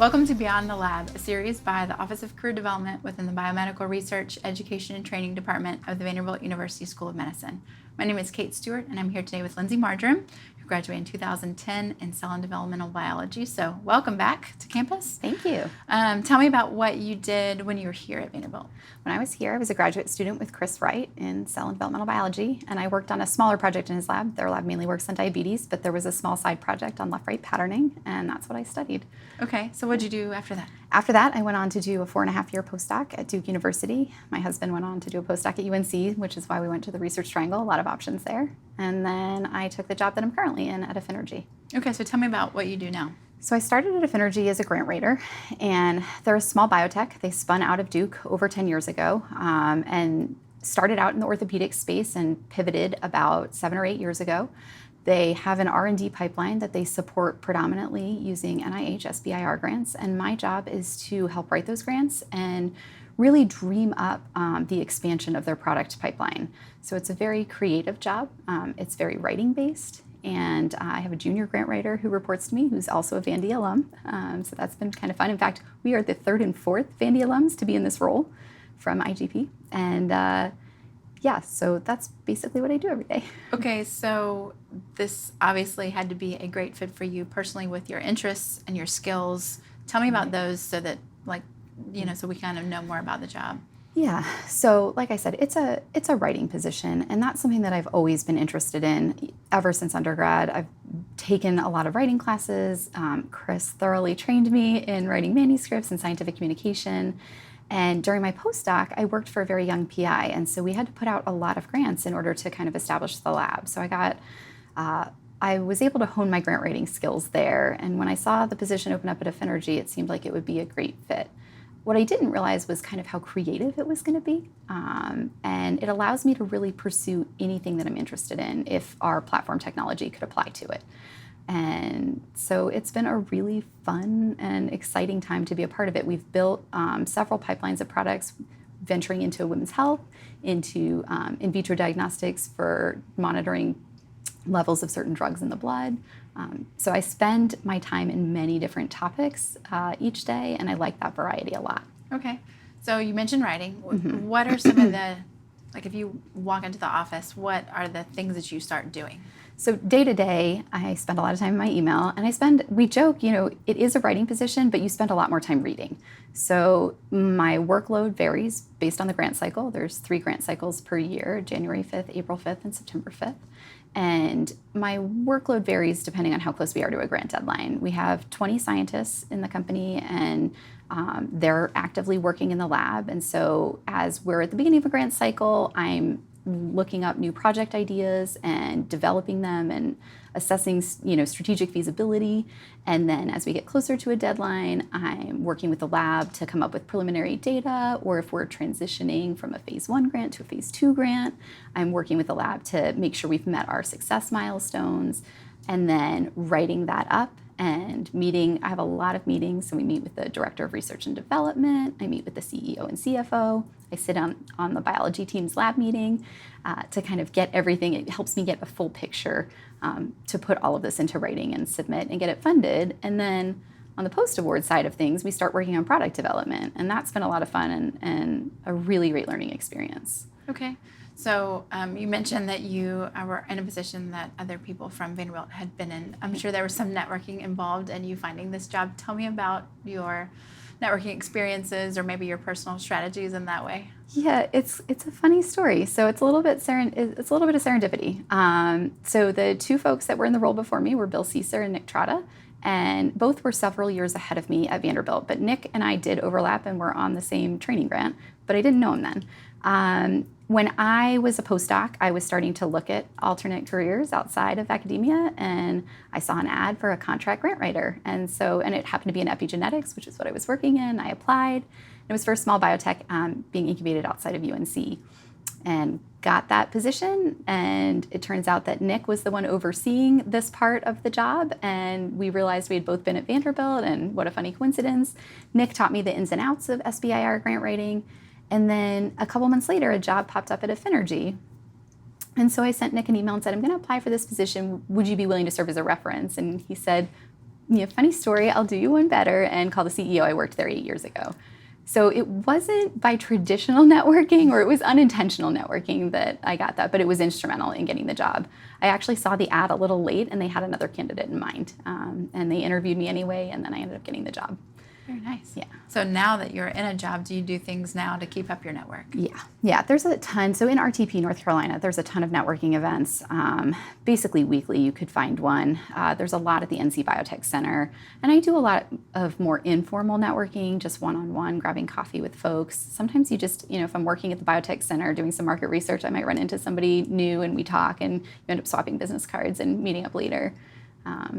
Welcome to Beyond the Lab, a series by the Office of Career Development within the Biomedical Research, Education, and Training Department of the Vanderbilt University School of Medicine. My name is Kate Stewart, and I'm here today with Lindsay Marjoram, who graduated in 2010 in Cell and Developmental Biology. So welcome back to campus. Thank you. Tell me about what you did when you were here at Vanderbilt. When I was here, I was a graduate student with Chris Wright in Cell and Developmental Biology, and I worked on a smaller project in his lab. Their lab mainly works on diabetes, but there was a small side project on left-right patterning, and that's what I studied. Okay, so what did you do after that? After that, I went on to do a 4.5-year postdoc at Duke University. My husband went on to do a postdoc at UNC, which is why we went to the Research Triangle, a lot of options there. And then I took the job that I'm currently in at Affinergy. Okay, so tell me about what you do now. So I started at Affinergy as a grant writer, and they're a small biotech. They spun out of Duke over 10 years ago and started out in the orthopedic space and pivoted about 7 or 8 years ago. They have an R&D pipeline that they support predominantly using NIH SBIR grants, and my job is to help write those grants and really dream up the expansion of their product pipeline. So it's a very creative job. It's very writing-based, and I have a junior grant writer who reports to me who's also a Vandy alum, so that's been kind of fun. In fact, we are the 3rd and 4th Vandy alums to be in this role from IGP, and yeah, so that's basically what I do every day. Okay, so this obviously had to be a great fit for you personally with your interests and your skills. Tell me about those so that, so we kind of know more about the job. Yeah, so like I said, it's a writing position, and that's something that I've always been interested in ever since undergrad. I've taken a lot of writing classes. Chris thoroughly trained me in writing manuscripts and scientific communication. And during my postdoc, I worked for a very young PI, and so we had to put out a lot of grants in order to kind of establish the lab. So I was able to hone my grant writing skills there, and when I saw the position open up at Affinergy, it seemed like it would be a great fit. What I didn't realize was kind of how creative it was going to be, and it allows me to really pursue anything that I'm interested in if our platform technology could apply to it. And so it's been a really fun and exciting time to be a part of it. We've built several pipelines of products venturing into women's health, into in vitro diagnostics for monitoring levels of certain drugs in the blood. So I spend my time in many different topics each day, and I like that variety a lot. Okay. So you mentioned writing. Mm-hmm. What are some of the, if you walk into the office, what are the things that you start doing? So day to day, I spend a lot of time in my email, and we joke, it is a writing position, but you spend a lot more time reading. So my workload varies based on the grant cycle. There's 3 grant cycles per year, January 5th, April 5th, and September 5th. And my workload varies depending on how close we are to a grant deadline. We have 20 scientists in the company, and they're actively working in the lab. And so as we're at the beginning of a grant cycle, I'm looking up new project ideas and developing them and assessing, strategic feasibility. And then as we get closer to a deadline, I'm working with the lab to come up with preliminary data, or if we're transitioning from a phase 1 grant to a phase 2 grant, I'm working with the lab to make sure we've met our success milestones, and then writing that up and meeting. I have a lot of meetings, so we meet with the Director of Research and Development, I meet with the CEO and CFO, I sit on the biology team's lab meeting to kind of get everything. It helps me get a full picture to put all of this into writing and submit and get it funded. And then on the post-award side of things, we start working on product development, and that's been a lot of fun and a really great learning experience. Okay. So you mentioned that you were in a position that other people from Vanderbilt had been in. I'm sure there was some networking involved in you finding this job. Tell me about your networking experiences, or maybe your personal strategies in that way. Yeah, it's a funny story. So it's a little bit of serendipity. So the 2 folks that were in the role before me were Bill Caesar and Nick Trotta, and both were several years ahead of me at Vanderbilt. But Nick and I did overlap and were on the same training grant, but I didn't know him then. When I was a postdoc, I was starting to look at alternate careers outside of academia, and I saw an ad for a contract grant writer. And it happened to be in epigenetics, which is what I was working in. I applied. It was for a small biotech being incubated outside of UNC, and got that position. And it turns out that Nick was the one overseeing this part of the job, and we realized we had both been at Vanderbilt, and what a funny coincidence. Nick taught me the ins and outs of SBIR grant writing. And then a couple months later, a job popped up at Affinergy. And so I sent Nick an email and said, I'm going to apply for this position. Would you be willing to serve as a reference? And he said, funny story, I'll do you one better and call the CEO. I worked there 8 years ago. So it wasn't by traditional networking, or it was unintentional networking that I got that, but it was instrumental in getting the job. I actually saw the ad a little late, and they had another candidate in mind. And they interviewed me anyway, and then I ended up getting the job. Very nice. Yeah. So now that you're in a job, do you do things now to keep up your network? Yeah, there's a ton. So in RTP, North Carolina, there's a ton of networking events. Basically weekly, you could find one. There's a lot at the NC Biotech Center. And I do a lot of more informal networking, just one-on-one, grabbing coffee with folks. Sometimes you just, if I'm working at the Biotech Center doing some market research, I might run into somebody new and we talk, and you end up swapping business cards and meeting up later.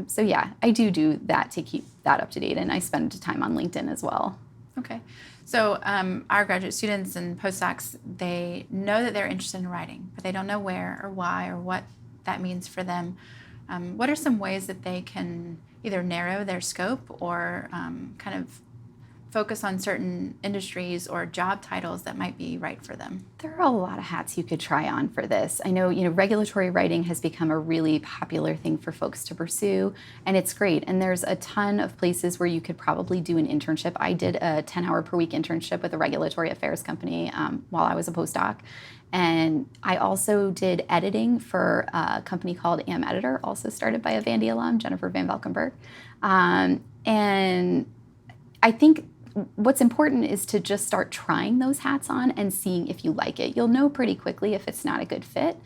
So yeah, I do that to keep that up to date, and I spend time on LinkedIn as well. Okay. So our graduate students and postdocs, they know that they're interested in writing, but they don't know where or why or what that means for them. What are some ways that they can either narrow their scope or kind of focus on certain industries or job titles that might be right for them? There are a lot of hats you could try on for this. I know, regulatory writing has become a really popular thing for folks to pursue, and it's great. And there's a ton of places where you could probably do an internship. I did a 10-hour per week internship with a regulatory affairs company while I was a postdoc. And I also did editing for a company called Am Editor, also started by a Vandy alum, Jennifer Van Valkenburg. And I think what's important is to just start trying those hats on and seeing if you like it. You'll know pretty quickly if it's not a good fit.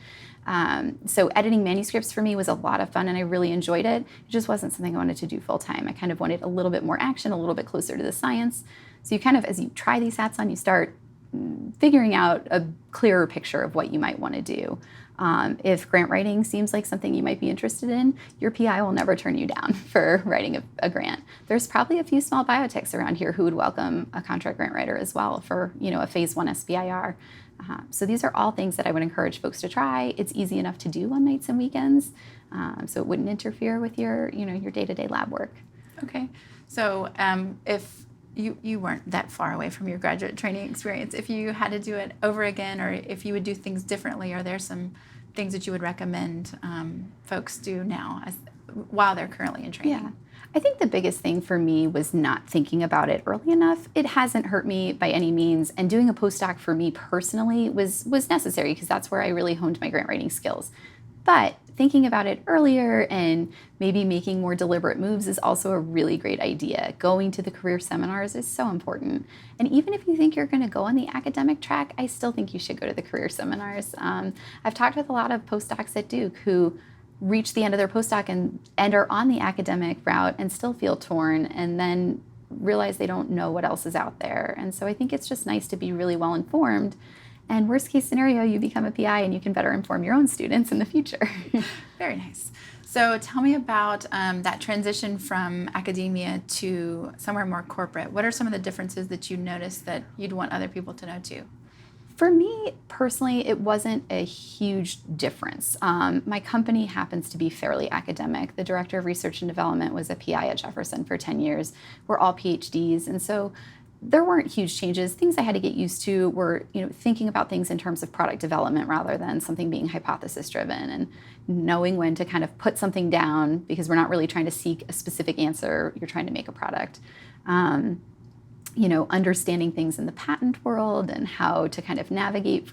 So editing manuscripts for me was a lot of fun, and I really enjoyed it. It just wasn't something I wanted to do full time. I kind of wanted a little bit more action, a little bit closer to the science. So you kind of, as you try these hats on, you start figuring out a clearer picture of what you might want to do. If grant writing seems like something you might be interested in, your PI will never turn you down for writing a grant. There's probably a few small biotechs around here who would welcome a contract grant writer as well for, a phase 1 SBIR. So these are all things that I would encourage folks to try. It's easy enough to do on nights and weekends, so it wouldn't interfere with your day-to-day lab work. Okay. So if you weren't that far away from your graduate training experience, if you had to do it over again, or if you would do things differently, are there some things that you would recommend folks do now while they're currently in training? Yeah. I think the biggest thing for me was not thinking about it early enough. It hasn't hurt me by any means, and doing a postdoc for me personally was necessary because that's where I really honed my grant writing skills. But thinking about it earlier and maybe making more deliberate moves is also a really great idea. Going to the career seminars is so important. And even if you think you're going to go on the academic track, I still think you should go to the career seminars. I've talked with a lot of postdocs at Duke who reach the end of their postdoc and are on the academic route and still feel torn, and then realize they don't know what else is out there. And so I think it's just nice to be really well informed. And worst case scenario, you become a PI and you can better inform your own students in the future. Very nice. So tell me about that transition from academia to somewhere more corporate. What are some of the differences that you noticed that you'd want other people to know too? For me, personally, it wasn't a huge difference. My company happens to be fairly academic. The director of research and development was a PI at Jefferson for 10 years. We're all PhDs, and so there weren't huge changes. Things I had to get used to were, thinking about things in terms of product development rather than something being hypothesis driven, and knowing when to kind of put something down because we're not really trying to seek a specific answer. You're trying to make a product. Understanding things in the patent world and how to kind of navigate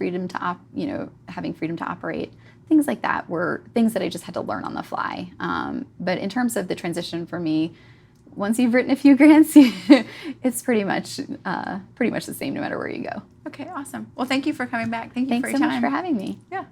having freedom to operate. Things like that were things that I just had to learn on the fly. But in terms of the transition for me, once you've written a few grants, it's pretty much the same no matter where you go. Okay, awesome. Well, thank you for coming back. Thank you Thanks for your so time. much for having me. Yeah.